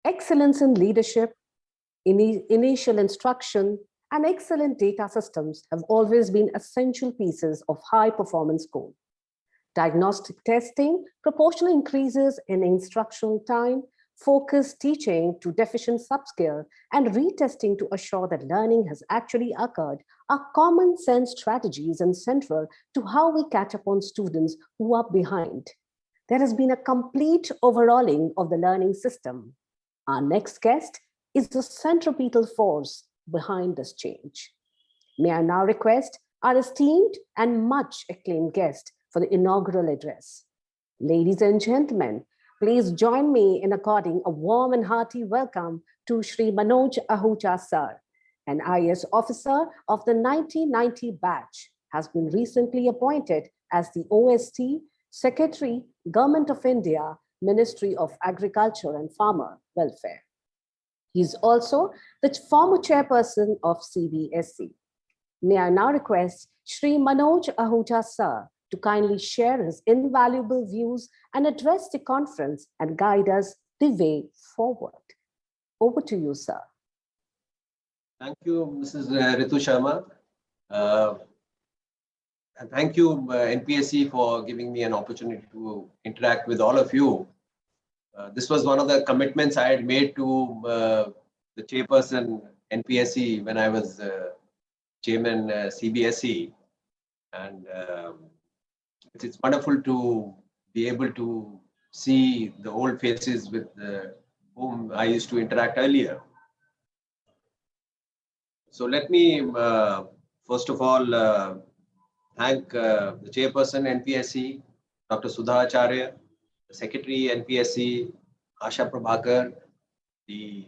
Excellence in leadership, initial instruction, and excellent data systems have always been essential pieces of high-performance school. Diagnostic testing, proportional increases in instructional time, focused teaching to deficient subskill, and retesting to assure that learning has actually occurred are common sense strategies and central to how we catch up on students who are behind. There has been a complete overhauling of the learning system. Our next guest is the centripetal force behind this change. May I now request our esteemed and much acclaimed guest for the inaugural address. Ladies and gentlemen, please join me in according a warm and hearty welcome to Shri Manoj Ahuja sir, an IAS officer of the 1990 batch, has been recently appointed as the OSD Secretary, Government of India, Ministry of Agriculture and Farmer Welfare. He is also the former chairperson of CBSE. May I now request Shri Manoj Ahuja sir to kindly share his invaluable views and address the conference and guide us the way forward. Over to you, sir. Thank you, Mrs. Ritu Sharma. And thank you, NPSC, for giving me an opportunity to interact with all of you. This was one of the commitments I had made to the chairperson NPSC when I was chairman CBSE. And it's wonderful to be able to see the old faces with whom I used to interact earlier. So let me first of all thank the chairperson NPSC, Dr. Sudha Acharya, the secretary NPSC, Asha Prabhakar, the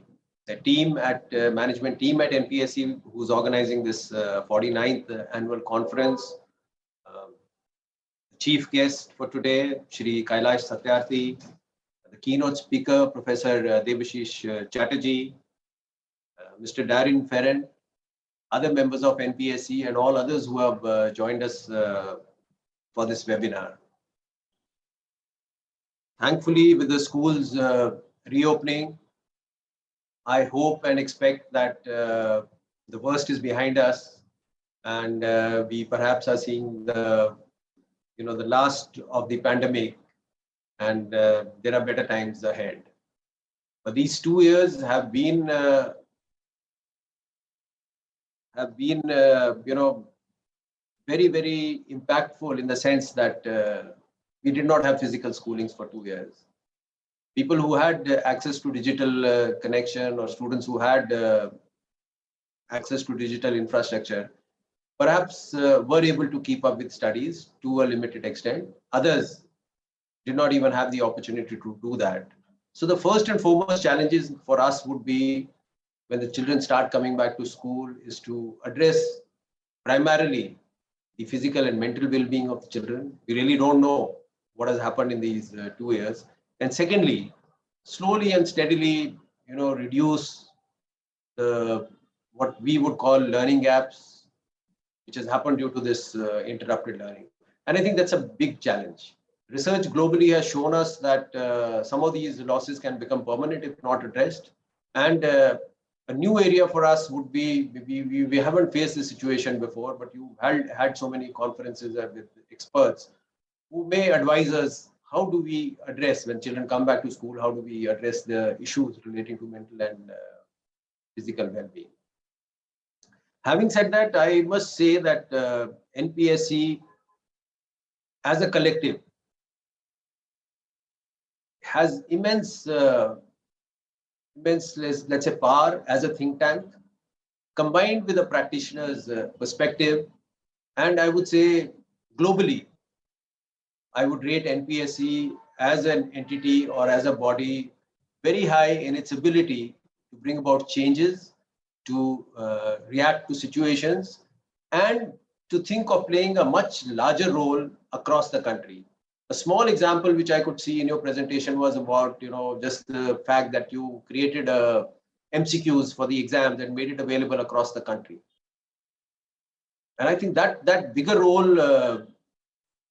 team at management team at NPSC who's organizing this 49th annual conference. Chief guest for today, Shri Kailash Satyarthi, the keynote speaker, Professor Debashish Chatterjee, Mr. Darren Ferren, other members of NPSC and all others who have joined us for this webinar. Thankfully, with the schools reopening, I hope and expect that the worst is behind us and we perhaps are seeing the last of the pandemic, and there are better times ahead. But these 2 years have been very, very impactful in the sense that we did not have physical schoolings for 2 years. People who had access to digital connection or students who had access to digital infrastructure perhaps were able to keep up with studies to a limited extent. Others did not even have the opportunity to do that. So the first and foremost challenges for us would be when the children start coming back to school is to address primarily the physical and mental well-being of the children. We really don't know what has happened in these 2 years. And secondly, slowly and steadily, reduce what we would call learning gaps, which has happened due to this interrupted learning. And I think that's a big challenge. Research globally has shown us that some of these losses can become permanent if not addressed. And a new area for us would be, we haven't faced this situation before, but you had so many conferences with experts who may advise us, how do we address, when children come back to school, how do we address the issues relating to mental and physical well-being? Having said that, I must say that NPSC as a collective has immense, let's say, power as a think tank, combined with a practitioner's perspective. And I would say globally, I would rate NPSC as an entity or as a body very high in its ability to bring about changes, to react to situations, and to think of playing a much larger role across the country. A small example which I could see in your presentation was about, just the fact that you created MCQs for the exams and made it available across the country. And I think that bigger role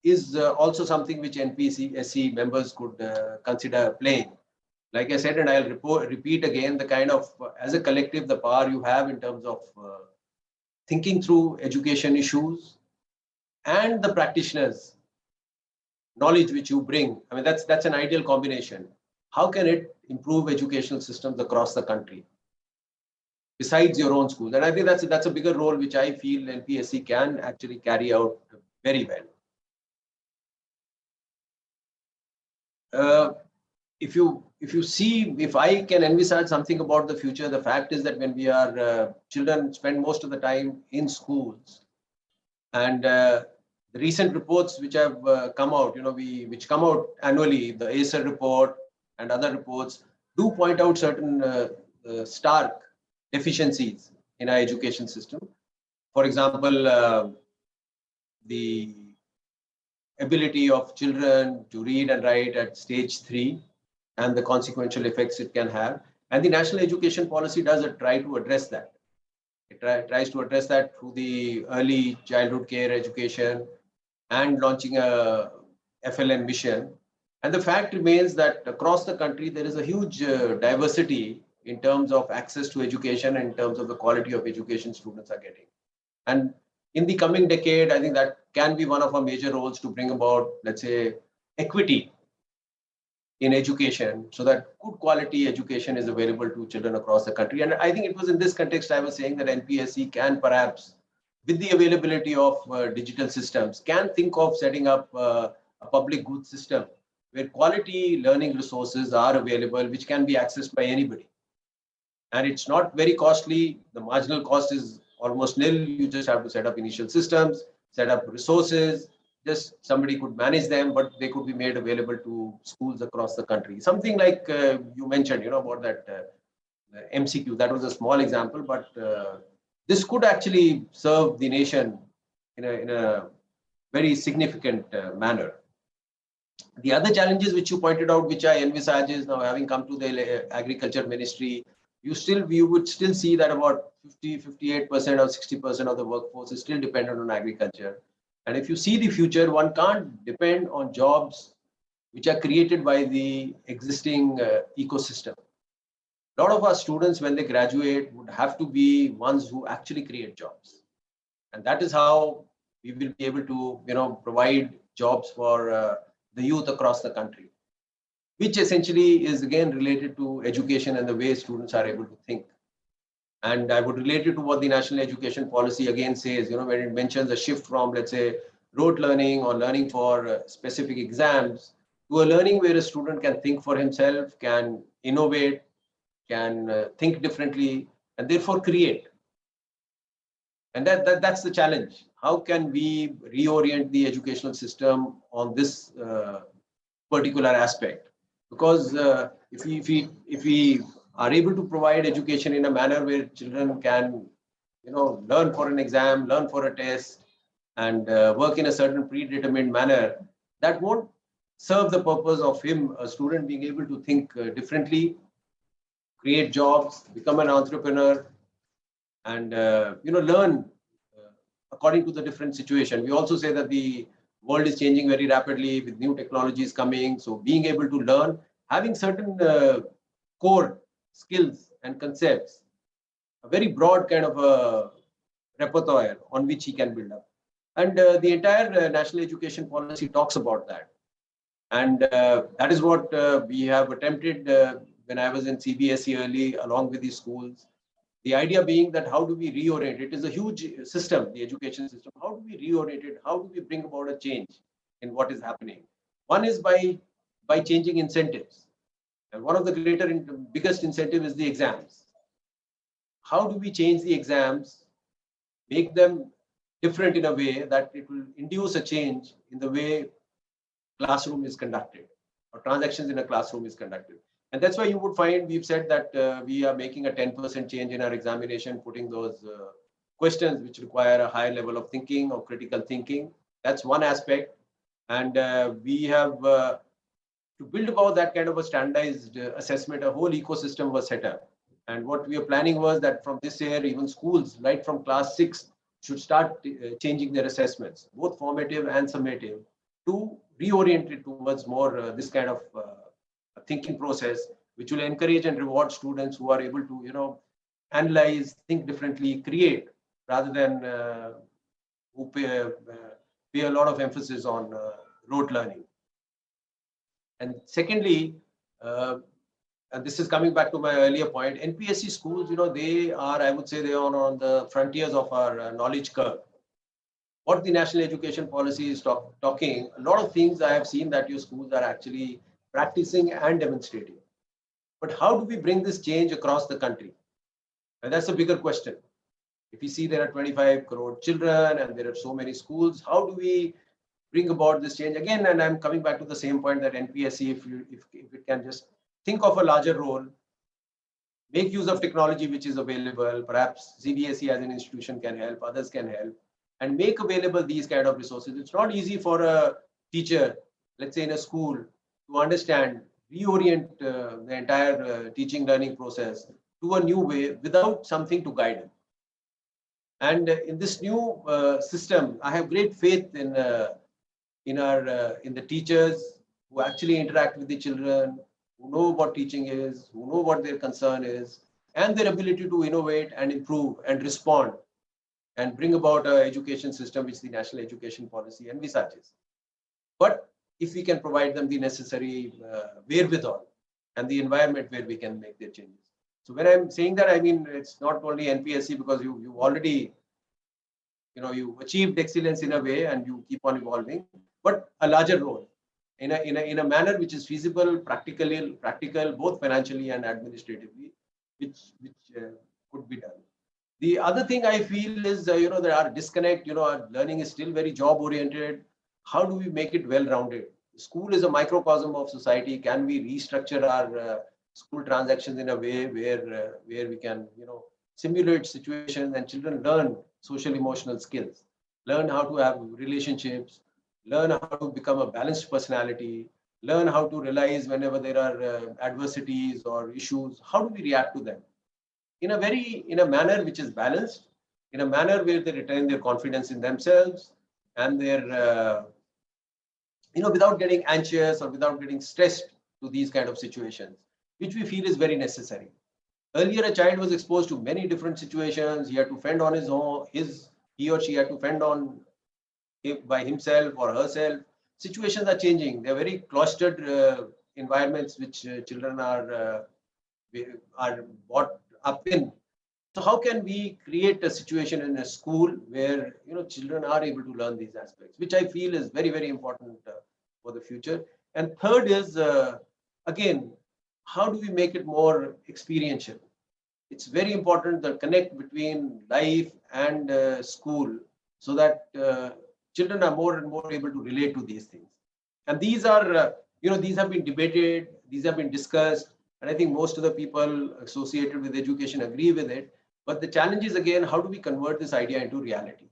is also something which NPSC members could consider playing. like I said, and I'll repeat again, the kind of, as a collective, the power you have in terms of thinking through education issues and the practitioners' knowledge which you bring. I mean, that's an ideal combination. How can it improve educational systems across the country, besides your own schools? And I think that's a bigger role which I feel NPSC can actually carry out very well. If I can envisage something about the future, the fact is that when we are children spend most of the time in schools, and the recent reports which have come out, which come out annually, the ASR report and other reports do point out certain stark deficiencies in our education system. For example, the ability of children to read and write at stage 3 and the consequential effects it can have. And the National Education Policy does try to address that. It tries to address that through the early childhood care education and launching a FLN mission. And the fact remains that across the country, there is a huge diversity in terms of access to education, in terms of the quality of education students are getting. And in the coming decade, I think that can be one of our major roles to bring about, let's say, equity in education, so that good quality education is available to children across the country. And I think it was in this context I was saying that NPSC can perhaps, with the availability of digital systems, can think of setting up a public good system where quality learning resources are available, which can be accessed by anybody. And it's not very costly. The marginal cost is almost nil. You just have to set up initial systems, set up resources. Just somebody could manage them, but they could be made available to schools across the country. Something like you mentioned, about that MCQ. That was a small example, but this could actually serve the nation in a very significant manner. The other challenges which you pointed out, which I envisage, is now having come to the Agriculture Ministry, you would still see that about 58% or 60% of the workforce is still dependent on agriculture. And if you see the future, one can't depend on jobs which are created by the existing ecosystem. A lot of our students, when they graduate, would have to be ones who actually create jobs. And that is how we will be able to, provide jobs for the youth across the country, which essentially is again related to education and the way students are able to think. And I would relate it to what the National Education Policy again says, when it mentions a shift from, let's say, rote learning or learning for specific exams to a learning where a student can think for himself, can innovate, can think differently, and therefore create. And that's the challenge. How can we reorient the educational system on this particular aspect? Because if we are able to provide education in a manner where children can, learn for an exam, learn for a test, and work in a certain predetermined manner, that won't serve the purpose of a student being able to think differently, create jobs, become an entrepreneur, and learn according to the different situation. We also say that the world is changing very rapidly with new technologies coming. So being able to learn, having certain core skills and concepts, a very broad kind of a repertoire on which he can build up. And the entire National Education Policy talks about that. And that is what we have attempted when I was in CBSE early, along with the schools. The idea being that how do we reorient? It is a huge system, the education system. How do we reorient it? How do we bring about a change in what is happening? One is by changing incentives. And one of the biggest incentive is the exams. How do we change the exams, make them different in a way that it will induce a change in the way classroom is conducted or transactions in a classroom is conducted? And that's why you would find we've said that we are making a 10% change in our examination, putting those questions which require a higher level of thinking or critical thinking. That's one aspect. And we have, to build about that kind of a standardized assessment, a whole ecosystem was set up. And what we are planning was that from this year, even schools, right from class 6, should start changing their assessments, both formative and summative, to reorient it towards more this kind of thinking process, which will encourage and reward students who are able to, analyze, think differently, create, rather than who pay a lot of emphasis on rote learning. And secondly, and this is coming back to my earlier point, NPSC schools, they are, I would say, they are on the frontiers of our knowledge curve. What the national education policy is talking, a lot of things I have seen that your schools are actually practicing and demonstrating. But how do we bring this change across the country? And that's a bigger question. If you see there are 25 crore children and there are so many schools, how do we bring about this change again? And I'm coming back to the same point that NPSC, if it can just think of a larger role, make use of technology which is available, perhaps CBSE as an institution can help, others can help, and make available these kind of resources. It's not easy for a teacher, let's say in a school, to understand, reorient the entire teaching learning process to a new way without something to guide him. And in this new system, I have great faith in the teachers who actually interact with the children, who know what teaching is, who know what their concern is, and their ability to innovate and improve and respond and bring about an education system which the national education policy envisages. But if we can provide them the necessary wherewithal and the environment where we can make their changes. So when I'm saying that, I mean, it's not only NPSC, because you already, you achieved excellence in a way and you keep on evolving, but a larger role in a manner which is feasible, practical, both financially and administratively, which could be done. The other thing I feel is, there are disconnect, our learning is still very job oriented. How do we make it well-rounded? School is a microcosm of society. Can we restructure our school transactions in a way where we can, simulate situations and children learn social emotional skills, learn how to have relationships, learn how to become a balanced personality, learn how to realize whenever there are adversities or issues, how do we react to them? In a manner which is balanced, in a manner where they retain their confidence in themselves and their, without getting anxious or without getting stressed to these kind of situations, which we feel is very necessary. Earlier, a child was exposed to many different situations. He had to fend on his own, he or she had to fend on by himself or herself. Situations are changing. They're very cloistered environments which children are brought up in. So how can we create a situation in a school where children are able to learn these aspects, which I feel is very, very important for the future. And third is, again, how do we make it more experiential? It's very important the connect between life and school, so that children are more and more able to relate to these things. And these are, these have been debated, these have been discussed, and I think most of the people associated with education agree with it. But the challenge is, again, how do we convert this idea into reality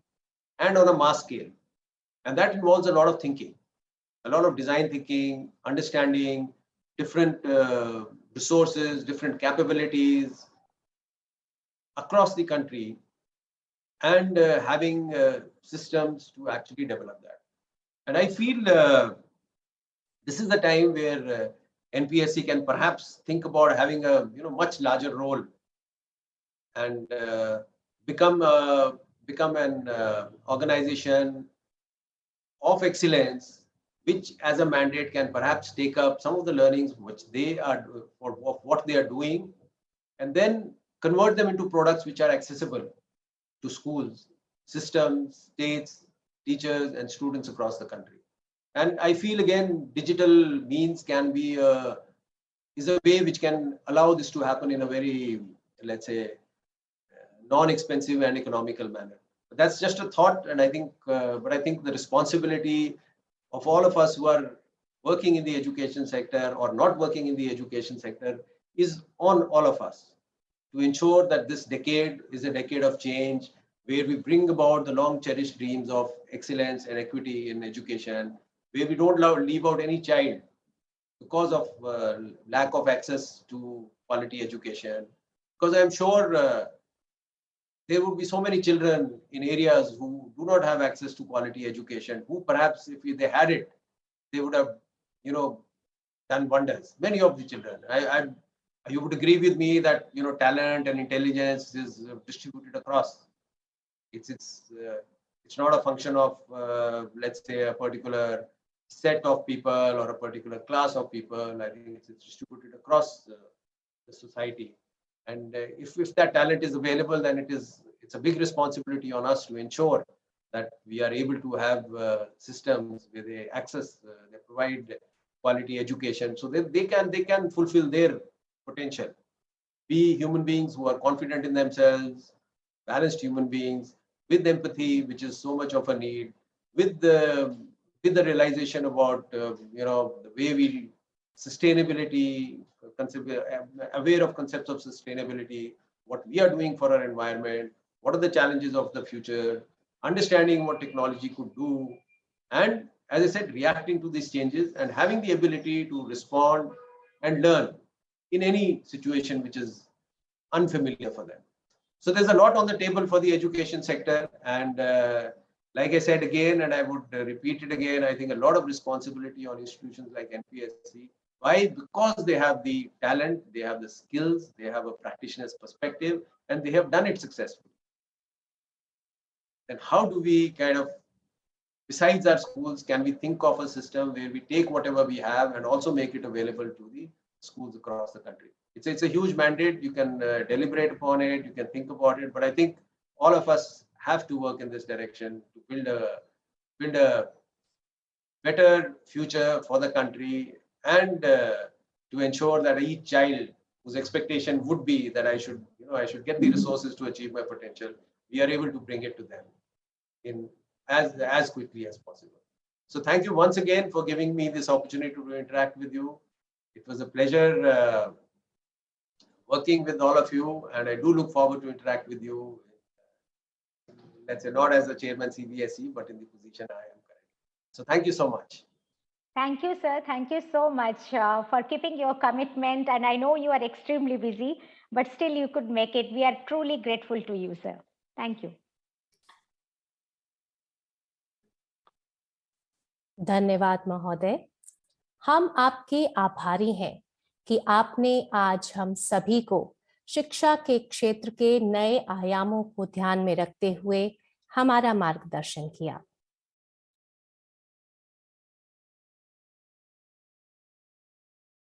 and on a mass scale? And that involves a lot of thinking, a lot of design thinking, understanding different resources, different capabilities across the country, and having systems to actually develop that. And I feel this is the time where NPSC can perhaps think about having a much larger role and become an organization of excellence, which as a mandate can perhaps take up some of the learnings which they are for what they are doing, and then convert them into products which are accessible to schools, systems, states, teachers, and students across the country. And I feel, again, digital means can be is a way which can allow this to happen in a very, let's say, non-expensive and economical manner. But that's just a thought, and I think, but I think the responsibility of all of us who are working in the education sector or not working in the education sector is on all of us to ensure that this decade is a decade of change, where we bring about the long cherished dreams of excellence and equity in education, where we don't leave out any child because of lack of access to quality education. Because I'm sure there would be so many children in areas who do not have access to quality education, who perhaps if they had it, they would have, done wonders. Many of the children. You would agree with me that talent and intelligence is distributed across. It's not a function of let's say a particular set of people or a particular class of people. I think it's distributed across the society. And if that talent is available, then it's a big responsibility on us to ensure that we are able to have systems where they access, they provide quality education, so that they can fulfill their potential. Be human beings who are confident in themselves, balanced human beings with empathy, which is so much of a need, with the realization about the way we sustainability, aware of concepts of sustainability, what we are doing for our environment, what are the challenges of the future, understanding what technology could do, and as I said, reacting to these changes and having the ability to respond and learn in any situation which is unfamiliar for them. So there's a lot on the table for the education sector, and like I said again, and I would repeat it again, I think a lot of responsibility on institutions like NPSC. Why? Because they have the talent, they have the skills, they have a practitioner's perspective, and they have done it successfully. Then how do we kind of, besides our schools, can we think of a system where we take whatever we have and also make it available to the schools across the country? It's a huge mandate. You can deliberate upon it, you can think about it, but I think all of us have to work in this direction to build a better future for the country, and to ensure that each child whose expectation would be that I should get the resources to achieve my potential, we are able to bring it to them in as quickly as possible. So thank you once again for giving me this opportunity to interact with you. It was a pleasure working with all of you, and I do look forward to interact with you, let's say not as the chairman CBSE, but in the position I am currently. So thank you so much. Thank you, sir. Thank you so much for keeping your commitment. And I know you are extremely busy, but still you could make it. We are truly grateful to you, sir. Thank you. धन्यवाद महोदय। हम आपके आभारी हैं कि आपने आज हम सभी को शिक्षा के क्षेत्र के नए आयामों को ध्यान में रखते हुए हमारा मार्गदर्शन किया।